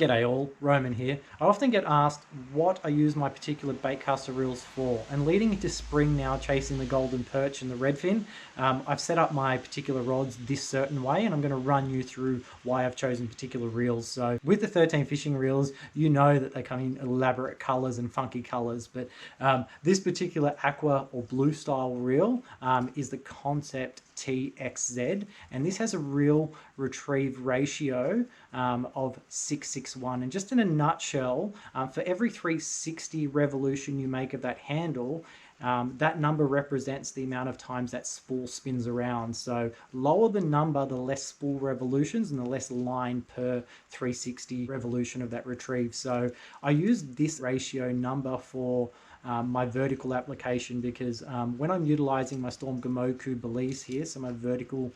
G'day all, Roman here. I often get asked what I use my particular baitcaster reels for, and leading into spring now, chasing the golden perch and the redfin, I've set up my particular rods this certain way, and I'm going to run you through why I've chosen particular reels. So with the 13 fishing reels, you know that they come in elaborate colors and funky colors, but this particular aqua or blue style reel is the Concept TXZ, and this has a reel retrieve ratio of 661. And just in a nutshell, for every 360 revolution you make of that handle, that number represents the amount of times that spool spins around. So lower the number, the less spool revolutions and the less line per 360 revolution of that retrieve. So I use this ratio number for my vertical application because when I'm utilizing my Storm Gamoku Belize here, so my vertical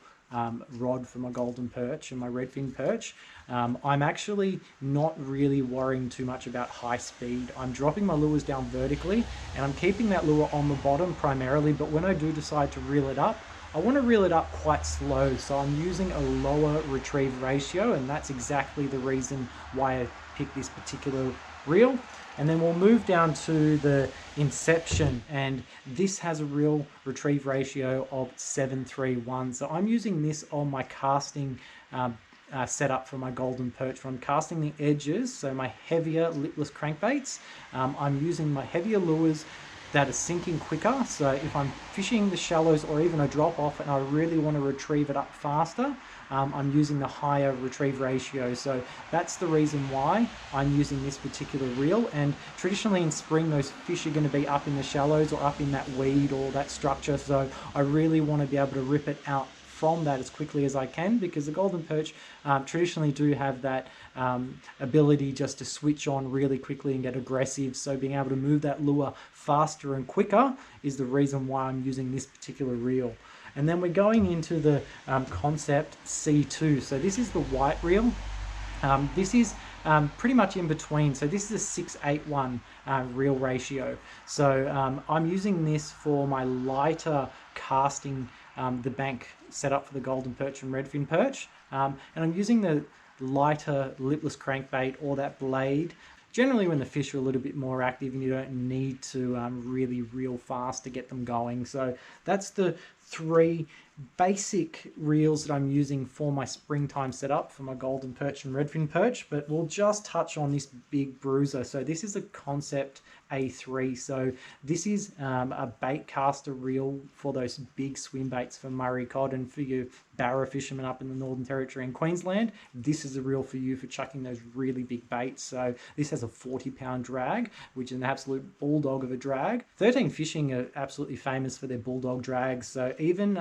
rod for my golden perch and my redfin perch, I'm actually not really worrying too much about high speed. I'm dropping my lures down vertically and I'm keeping that lure on the bottom primarily, but when I do decide to reel it up, I want to reel it up quite slow, so I'm using a lower retrieve ratio, and that's exactly the reason why I picked this particular reel. And then we'll move down to the Inception, and this has a reel retrieve ratio of 731. So I'm using this on my casting setup for my golden perch. When I'm casting the edges, so my heavier lipless crankbaits, I'm using my heavier lures that are sinking quicker. So if I'm fishing the shallows or even a drop off and I really want to retrieve it up faster, I'm using the higher retrieve ratio. So that's the reason why I'm using this particular reel. And traditionally in spring, those fish are going to be up in the shallows or up in that weed or that structure. So I really want to be able to rip it out from that as quickly as I can, because the golden perch traditionally do have that ability just to switch on really quickly and get aggressive. So being able to move that lure faster and quicker is the reason why I'm using this particular reel. And then we're going into the Concept C2. So this is the white reel. This is pretty much in between. So this is a 681 reel ratio. So I'm using this for my lighter casting, the bank set up for the golden perch and redfin perch. And I'm using the lighter lipless crankbait or that blade generally when the fish are a little bit more active and you don't need to really reel fast to get them going. So that's the three basic reels that I'm using for my springtime setup for my golden perch and redfin perch, but we'll just touch on this big bruiser. So this is a Concept A3. So this is a bait caster reel for those big swim baits for Murray Cod, and for you barra fishermen up in the Northern Territory and Queensland, this is a reel for you for chucking those really big baits. So this has a 40-pound drag, which is an absolute bulldog of a drag. 13 Fishing are absolutely famous for their bulldog drags. So even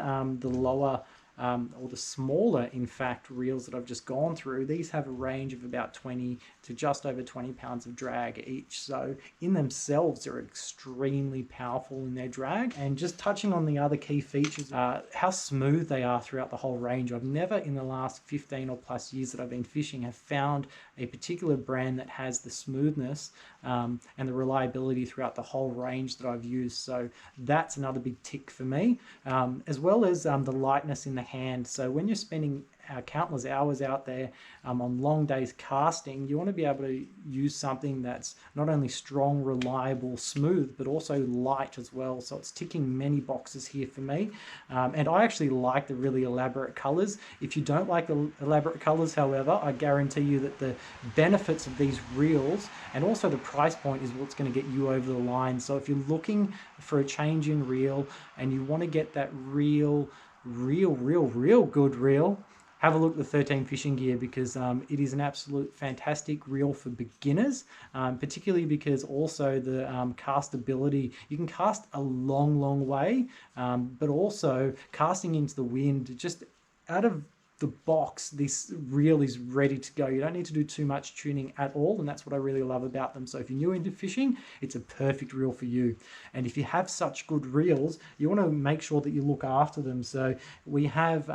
the lower or the smaller, in fact, reels that I've just gone through, these have a range of about 20 to just over 20 pounds of drag each. So in themselves, they're extremely powerful in their drag. And just touching on the other key features, how smooth they are throughout the whole range. I've never in the last 15 or plus years that I've been fishing have found a particular brand that has the smoothness and the reliability throughout the whole range that I've used. So that's another big tick for me, as well as the lightness in the hand. So when you're spending countless hours out there on long days casting, you want to be able to use something that's not only strong, reliable, smooth, but also light as well. So it's ticking many boxes here for me. And I actually like the really elaborate colors. If you don't like the elaborate colors, however, I guarantee you that the benefits of these reels and also the price point is what's going to get you over the line. So if you're looking for a change in reel and you want to get that real good reel, have a look at the 13 Fishing Gear, because it is an absolute fantastic reel for beginners, particularly because also the castability, you can cast a long way, but also casting into the wind, just out of the box, this reel is ready to go. You don't need to do too much tuning at all, and that's what I really love about them. So if you're new into fishing, it's a perfect reel for you. And if you have such good reels, you want to make sure that you look after them. So we have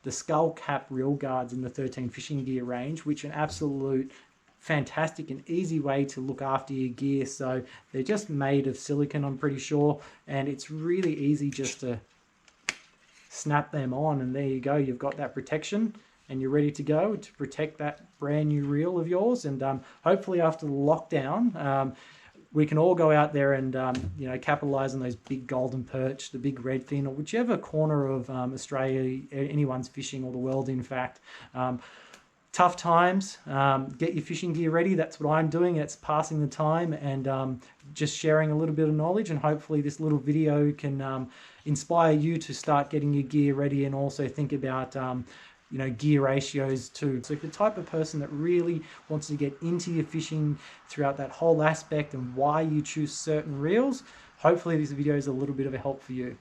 the skull cap reel guards in the 13 Fishing Gear range, which are an absolute fantastic and easy way to look after your gear. So they're just made of silicone, I'm pretty sure, and it's really easy just to snap them on, and there you go, you've got that protection. and you're ready to go to protect that brand new reel of yours. And hopefully after the lockdown, we can all go out there and capitalize on those big golden perch, the big redfin, or whichever corner of Australia anyone's fishing, or the world in fact. Tough times, get your fishing gear ready. That's what I'm doing. It's passing the time and just sharing a little bit of knowledge, and hopefully this little video can inspire you to start getting your gear ready, and also think about gear ratios too. So if you're the type of person that really wants to get into your fishing throughout that whole aspect and why you choose certain reels, hopefully this video is a little bit of a help for you.